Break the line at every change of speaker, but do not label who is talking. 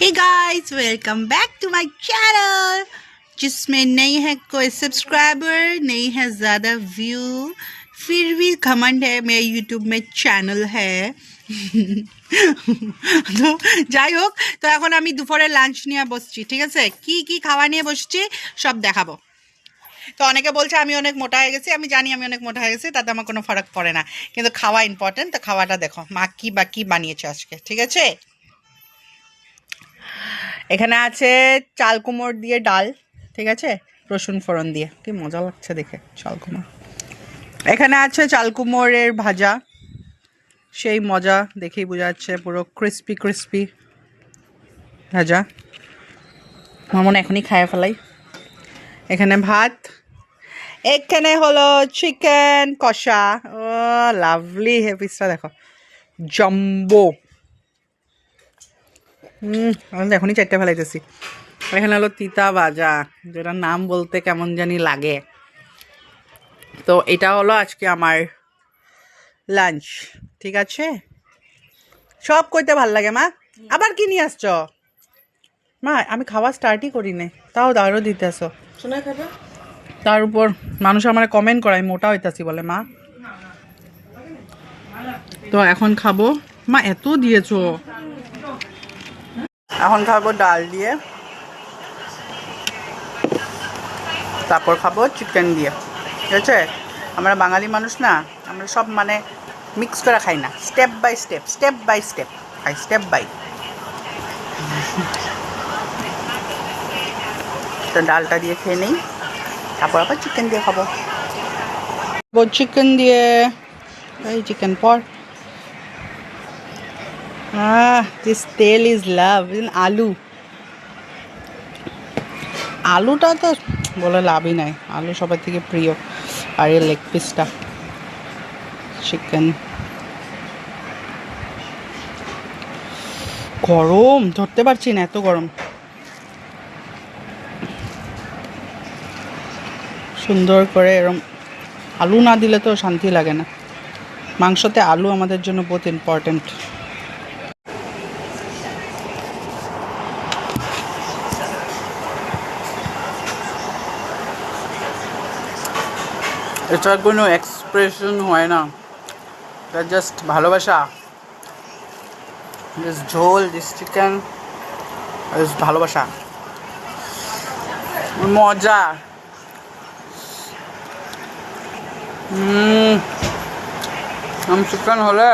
Hey guys, welcome back to my channel जिसमें नहीं है कोई सब्सक्राइबर, नहीं है ज़्यादा व्यू, फिर भी घमंड है मेरे यूट्यूब में चैनल है। তো যাই হোক, তো এখন আমি দুপুরে লাঞ্চ নিয়ে বসছি, ঠিক আছে? কি কি খাওয়া নিয়ে বসছি সব দেখাবো। তো অনেকে বলছে আমি অনেক মোটা হয়ে গেছি, আমি জানি আমি অনেক মোটা হয়ে গেছি, তাতে আমার কোনো ফারাক পড়ে না, কিন্তু খাওয়া ইম্পর্টেন্ট। তো খাওয়াটা দেখো মা কি বা কি বানিয়েছে আজকে, ঠিক আছে? এখানে আছে চাল কুমড় দিয়ে ডাল, ঠিক আছে, রসুন ফোড়ন দিয়ে, কি মজা লাগছে দেখে চাল কুমড়। এখানে আছে চাল কুমড়ের ভাজা, সেই মজা দেখেই বোঝা যাচ্ছে, পুরো ক্রিস্পি ক্রিস্পি ভাজা, আমার মনে এখনই খাইয়ে ফেলাই। এখানে ভাত, এখানে হলো চিকেন কষা, ও লাভলি, হে পিসটা দেখো জম্বো, আমি এখনই চারটে ফেলাইতেছি। এখানে হলো তিতা ভাজা, যেটার নাম বলতে কেমন জানি লাগে। তো এটা হলো আজকে আমার লাঞ্চ, ঠিক আছে? সব কইতে ভাল লাগে মা, আবার কি নিয়ে আসছ? মা আমি খাওয়া স্টার্টই করি নাই, তাও দাঁড়ও দিতে আসো। তার উপর মানুষ আমার কমেন্ট করে আমি মোটা হইতাছি বলে মা। তো এখন খাবো, মা এত দিয়েছো। এখন খাবো ডাল দিয়ে, তারপর খাবো চিকেন দিয়ে, ঠিক আছে? আমরা বাঙালি মানুষ না, আমরা সব মানে মিক্স করে খাই না, step by step, step by step খাই, স্টেপ বাই। তো ডালটা দিয়ে খেয়ে নেই, তারপর আবার চিকেন দিয়ে খাবো। চিকেন দিয়ে, এই চিকেন পর, দিস তেল ইজ লাভ। আলু, আলুটা তো বলে লাভই নাই, আলু সবার থেকে প্রিয়। আর এই লেগ পিসটা চিকেন, গরম ধরতে পারছি না, এত গরম। সুন্দর করে এরম আলু না দিলে তো শান্তি লাগে না। মাংসতে আলু আমাদের জন্য বহুত ইম্পর্টেন্ট। এটা কোনো এক্সপ্রেশন হয় না, এটা জাস্ট ভালোবাসা। দিস ঝোল, দিস চিকেন, দিস ভালোবাসা, মজা। চিকেন হলে